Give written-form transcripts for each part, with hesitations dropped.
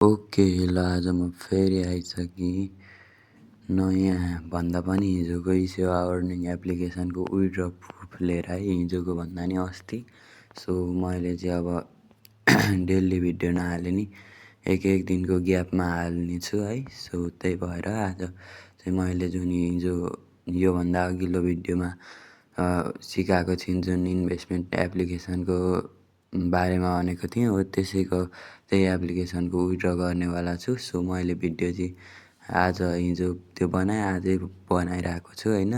Okay ल आज म फेरि आइसकेँ नयाँ भन्दा पनि हिजोको सेवा अर्निङ एप्लिकेसनको विथड्र प्रुफ लिएर है। हिजोको भन्दा नि अस्ति। सो मैले चाहिँ अब डेली भिडियो नहाले नि एक दिनको ग्यापमा हाल्नेछु है। सो त्यही भएर आज चाहिँ मैले जुन हिजो योभन्दा अघिल्लो भिडियोमा सिकाएको थिएँ जुन इन्भेस्टमेन्ट एप्लिकेसनको बारेमा भनेको थिएँ हो त्यसैको त्यही एप्लिकेसनको विथड्र गर्नेवाला छु। सो मैले भिडियो चाहिँ आज हिजो त्यो बनाएँ आजै बनाइरहेको छु होइन।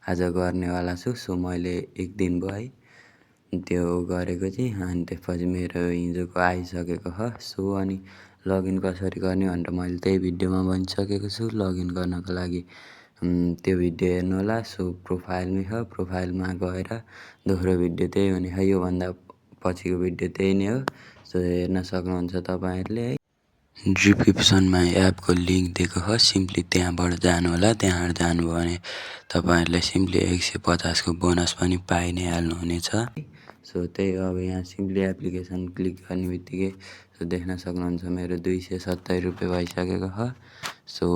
आज गर्नेवाला छु। सो मैले एक दिन भयो है त्यो गरेको चाहिँ अनि त्यसपछि मेरो हिजोको आइसकेको छ। सो अनि लगइन कसरी गर्ने भनेर मैले त्यही भिडियोमा भनिसकेको छु। लगइन गर्नको लागि त्यो भिडियो हेर्नु होला। सो प्रोफाइलमै छ, प्रोफाइलमा गएर दोस्रो भिडियो त्यही हुने छ। योभन्दा पछिको भिडियो त्यही नै हो। सो हेर्न सक्नुहुन्छ तपाईँहरूले है। डिस्क्रिप्सनमा एपको लिङ्क दिएको छ, सिम्पली त्यहाँबाट जानु होला। त्यहाँबाट जानुभयो भने तपाईँहरूले सिम्पली 150 को बोनस पनि पाइ नै हाल्नुहुनेछ। सो त्यही अब यहाँ सिम्पली एप्लिकेसन क्लिक गर्ने बित्तिकै सो देख्न सक्नुहुन्छ मेरो 270 रुपियाँ भइसकेको छ। सो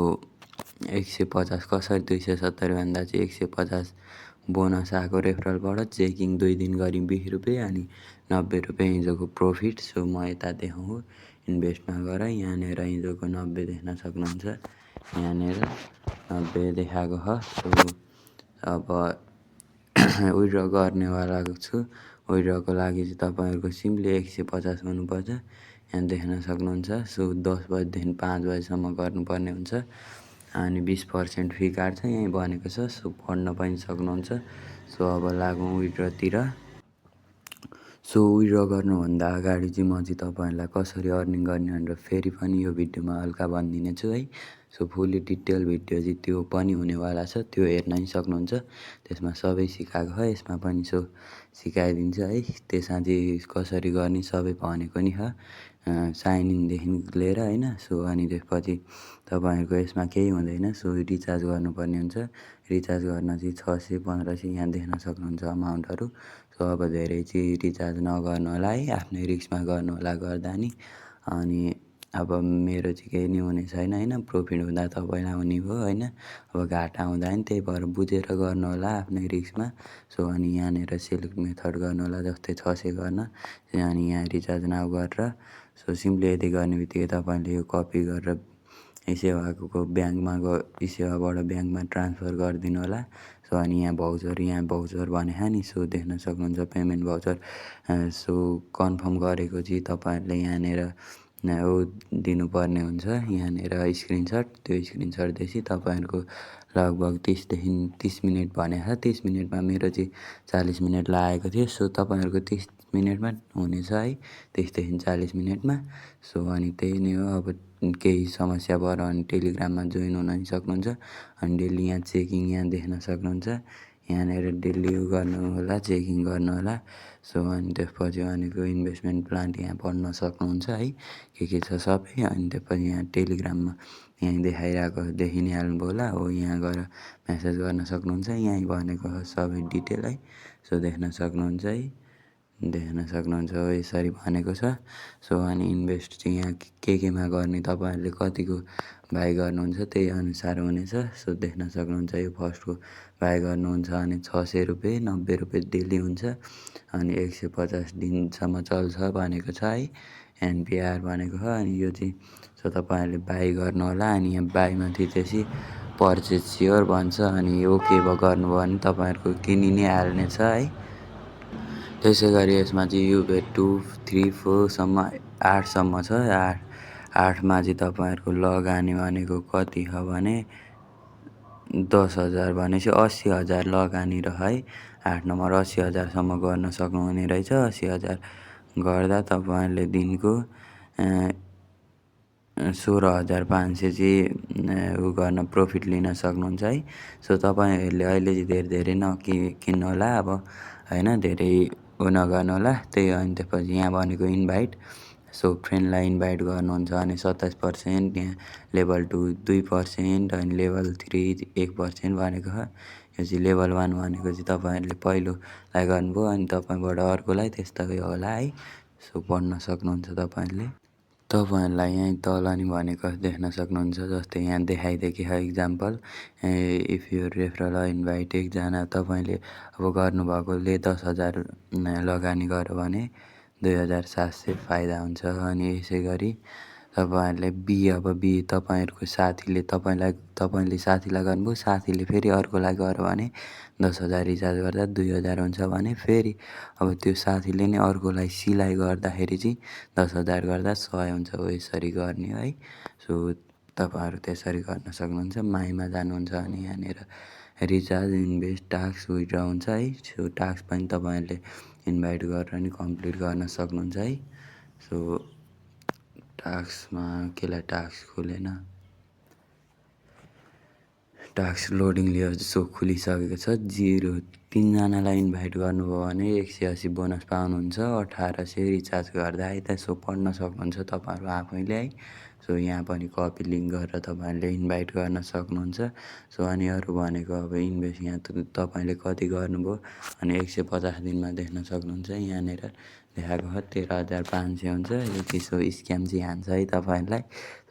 150 कसरी 270 भन्दा चाहिँ 150 बोनस आएको रेफरलबाट चेकिङ 2 दिन गरी 20 रुपियाँ अनि 90 रुपियाँ हिजोको प्रफिट। सो म यता देखाउँ इन्भेस्टमा गएर यहाँनिर हिजोको 90 देख्न सक्नुहुन्छ। यहाँनिर 90 देखाएको छ। सो अब विथड्र गर्नेवाला छु। विथड्रको लागि चाहिँ तपाईँहरूको सिम्पली 150 हुनुपर्छ। यहाँ देख्न सक्नुहुन्छ। सो 10 बजीदेखि 5 बजीसम्म गर्नुपर्ने हुन्छ अनि 20% फी काट्छ यहीँ भनेको छ। सो पढ्न पनि सक्नुहुन्छ। सो अब लागौँ विथड्रतिर। सो विथड्र गर्नुभन्दा अगाडि चाहिँ म चाहिँ तपाईँहरूलाई कसरी अर्निङ गर्ने भनेर फेरि पनि यो भिडियोमा हल्का भनिदिने छु है। सो फुल्ली डिटेल भिडियो चाहिँ त्यो पनि हुनेवाला छ, त्यो हेर्न नि सक्नुहुन्छ। त्यसमा सबै सिकाएको छ, यसमा पनि सो सिकाइदिन्छ है। त्यसमा चाहिँ कसरी गर्ने सबै भनेको नि छ, साइन इनदेखि लिएर होइन। सो अनि त्यसपछि तपाईँहरूको यसमा केही हुँदैन। सो रिचार्ज गर्नुपर्ने हुन्छ। रिचार्ज गर्न चाहिँ 600 1500 यहाँ देख्न सक्नुहुन्छ अमाउन्टहरू। सो अब धेरै चाहिँ रिचार्ज नगर्नु होला है, आफ्नै रिस्कमा गर्नु होला गर्दा नि। अनि अब मेरो चाहिँ केही नि हुने छैन होइन, प्रफिट हुँदा तपाईँलाई हुने भयो होइन। अब घाटा हुँदा नि त्यही भएर बुझेर गर्नु होला आफ्नै रिस्कमा। सो अनि यहाँनिर सेलेक्ट मेथड गर्नु होला, जस्तै 600 गर्न अनि यहाँ रिचार्ज नाउ गरेर। सो सिम्पली यति गर्ने बित्तिकै तपाईँले यो कपी गरेर सेवाको ब्याङ्कमा सेवाबाट ब्याङ्कमा ट्रान्सफर गरिदिनु होला। सो अनि यहाँ भाउचर भनेको नि। सो देख्न सक्नुहुन्छ पेमेन्ट भाउचर। सो कन्फर्म गरेको चाहिँ तपाईँहरूले यहाँनिर दिनुपर्ने हुन्छ। यहाँनिर स्क्रिनसट, त्यो स्क्रिनसटदेखि तपाईँहरूको लगभग 30देखि 30 मिनट भनेको छ। 30 मिनटमा मेरो चाहिँ 40 मिनट लागेको थियो। सो तपाईँहरूको 30 मिनटमा हुनेछ है, 30देखि 40 मिनटमा। सो अनि त्यही नै हो। अब केही समस्या भयो भने टेलिग्राममा जोइन हुन नि सक्नुहुन्छ। अनि डेली यहाँ चेकिङ यहाँ देख्न सक्नुहुन्छ। यहाँनिर डेली गर्नु होला, चेकिङ गर्नु होला। सो अनि त्यसपछि भनेको इन्भेस्टमेन्ट प्लान यहाँ पढ्न सक्नुहुन्छ है, के छ सबै। अनि त्यसपछि यहाँ टेलिग्राममा यहीँ देखाइरहेको देखि नै हाल्नुभयो होला हो, यहाँ गएर मेसेज गर्न सक्नुहुन्छ। यहीँ भनेको सबै डिटेल है। सो देख्न सक्नुहुन्छ है, देख्न सक्नुहुन्छ हो यसरी भनेको छ। सो अनि इन्भेस्ट चाहिँ यहाँ केमा गर्ने तपाईँहरूले कतिको बाई गर्नुहुन्छ त्यही अनुसार हुनेछ। सो देख्न सक्नुहुन्छ यो फर्स्टको बाई गर्नुहुन्छ भने 600 रुपियाँ 90 रुपियाँ डेली हुन्छ अनि 150 दिनसम्म चल्छ भनेको छ है, एनपिआर भनेको छ। अनि यो चाहिँ सो तपाईँहरूले बाई गर्नु होला। अनि यहाँ बाईमाथि त्यसै पर्चेज स्योर भन्छ अनि ओके गर्नुभयो भने तपाईँहरूको किनि नै हाल्नेछ है। त्यसै गरी यसमा चाहिँ युबेट 2 3 4सम्म 8सम्म छ। 8मा चाहिँ तपाईँहरूको लगानी भनेको कति छ भने 10,000 भनेपछि 80,000 लगानी र है। 8 नम्बर 80,000सम्म गर्न सक्नुहुने रहेछ। 80,000 गर्दा तपाईँहरूले दिनको 16,500 चाहिँ गर्न प्रफिट लिन सक्नुहुन्छ है। सो तपाईँहरूले अहिले चाहिँ धेरै नकिन्नु होला अब होइन, धेरै नगर्नु होला। त्यही हो। अनि त्यसपछि यहाँ भनेको इन्भाइट। सो फ्रेन्डलाई इन्भाइट गर्नुहुन्छ भने 27%, यहाँ लेभल 2 2% अनि लेभल 3 1% भनेको छ। यो चाहिँ लेभल 1 भनेको चाहिँ तपाईँहरूले पहिलोलाई गर्नुभयो अनि तपाईँबाट अर्कोलाई त्यस्तै होला है। सो पढ्न सक्नुहुन्छ तपाईँहरूले। तपाईँहरूलाई यहीँ तल नि भनेको देख्न सक्नुहुन्छ। जस्तै यहाँ देखाइदिएको छ example, if you referral invite एकजना तपाईँले अब गर्नुभएकोले 10,000 लगानी गर्यो भने 2,700 फाइदा हुन्छ। अनि यसै गरी तपाईँहरूले अब तपाईँहरूको साथीले तपाईँले साथीलाई गर्नुभयो, साथीले फेरि अर्कोलाई गर्यो भने 10,000 रिचार्ज गर्दा 2,000 हुन्छ भने फेरि अब त्यो साथीले नै अर्कोलाई सिलाइ गर्दाखेरि चाहिँ 10,000 गर्दा 100 हुन्छ। हो यसरी गर्ने है। सो तपाईँहरू त्यसरी गर्न सक्नुहुन्छ। माइमा जानुहुन्छ भने यहाँनिर रिचार्ज, इन्भेस्ट, टास्क, विथड्र हुन्छ है। सो टास्क पनि तपाईँहरूले इन्भाइट गरेर नि कम्प्लिट गर्न सक्नुहुन्छ है। सो टास्कमा केलाई टास्क खुलेन, टास्क लोडिङ लियो। सो खुलिसकेको छ। 3जनालाई इन्भाइट गर्नुभयो भने 180 बोनस पाउनुहुन्छ। 1800 रिचार्ज गर्दा है त। सो पढ्न सक्नुहुन्छ तपाईँहरू आफैले है। सो यहाँ पनि कपी लिङ्क गरेर तपाईँहरूले इन्भाइट गर्न सक्नुहुन्छ। सो अनि अरू भनेको अब इन्भेस्ट यहाँ तपाईँले कति गर्नुभयो अनि 150 दिनमा देख्न सक्नुहुन्छ। यहाँनिर देखाएको छ 13,500 हुन्छ। यो चिसो स्क्याम चाहिँ हान्छ है तपाईँहरूलाई।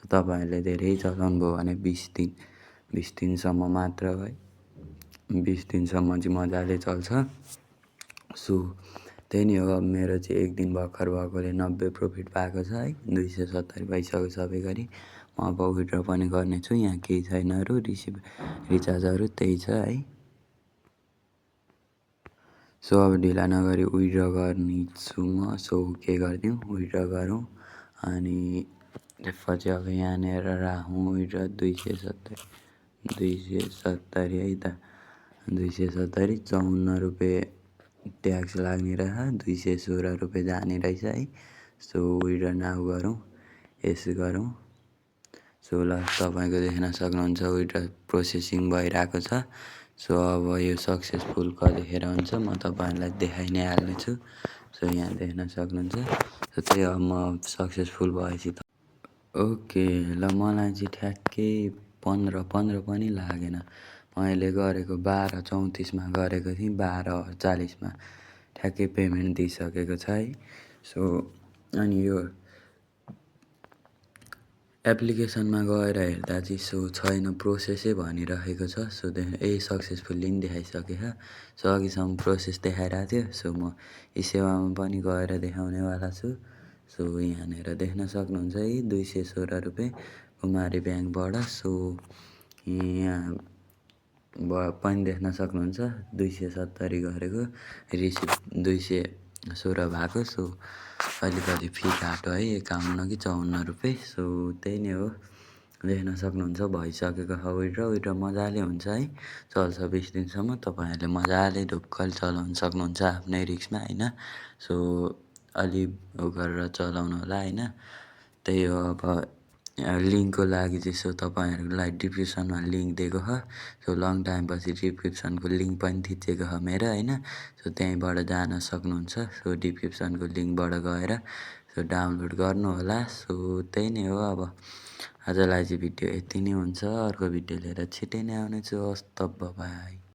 तपाईँहरूले धेरै चलाउनु भयो भने 20 दिनसम्म मात्र है। 20 दिनसम्म चाहिँ मजाले चल्छ। सो त्यही नै हो। अब मेरो चाहिँ एक दिन भर्खर भएकोले 90 प्रफिट पाएको छ है। 270 भइसक्यो सबै गरी। म अब विथड्र पनि गर्नेछु। यहाँ केही छैन अरू रिचार्जहरू त्यही छ है। सो अब ढिला नगरी विथड्र गर्नेछु म। सो के गरिदिउँ, विथड्र गरौँ। अनि त्यसपछि अब यहाँनिर राखौँ विथड्र 270 है त। 270 54 रुपियाँ ट्याक्स लाग्ने रहेछ, 216 रुपियाँ जाने रहेछ है। सो विथड्र नाउ गरौँ, यस गरौँ। सो ल तपाईँको देख्न सक्नुहुन्छ विथड्र प्रोसेसिङ भइरहेको छ। सो अब यो सक्सेसफुल कतिखेर हुन्छ म तपाईँहरूलाई देखाइ नै हाल्नेछु। सो यहाँ देख्न सक्नुहुन्छ। सो त्यही अब म सक्सेसफुल भएपछि ओके ल मलाई चाहिँ ठ्याक्कै 15 पनि लागेन। मैले गरेको 12:34मा गरेको थिएँ, 12:40मा ठ्याक्कै पेमेन्ट दिइसकेको छ है। सो अनि यो एप्लिकेसनमा गएर हेर्दा चाहिँ सो छैन, प्रोसेसै भनिरहेको छ। सो सक्सेसफुल्ली नि देखाइसकेको छ। सो अघिसम्म प्रोसेस देखाइरहेको थियो। सो म यी सेवामा पनि गएर देखाउनेवाला छु। सो यहाँनिर देख्न सक्नुहुन्छ है 216 रुपियाँ कुमारी ब्याङ्कबाट। सो यहाँ पनि देख्न सक्नुहुन्छ 270 गरेको, रिसिभ 216 भएको। सो अलिकति फी काट्यो है, 51 कि 54 रुपियाँ। सो त्यही नै हो, देख्न सक्नुहुन्छ भइसकेको छ विथड्र मजाले हुन्छ है। चल्छ 20 दिनसम्म। तपाईँहरूले मजाले ढुक्कले चलाउन सक्नुहुन्छ आफ्नै रिस्कमा होइन। सो अलि गरेर चलाउनु होला होइन। त्यही हो। अब लिङ्कको लागि चाहिँ सो तपाईँहरूलाई डिस्क्रिप्सनमा लिङ्क दिएको छ। सो लङ टाइम पछि डिस्क्रिप्सनको लिङ्क पनि थिचेको छ मेरो होइन। सो त्यहीँबाट जान सक्नुहुन्छ। सो डिस्क्रिप्सनको लिङ्कबाट गएर सो डाउनलोड गर्नु होला। सो त्यही नै हो। अब आजलाई चाहिँ भिडियो यति नै हुन्छ। अर्को भिडियो लिएर छिट्टै नै आउनेछु। हस् त बाई।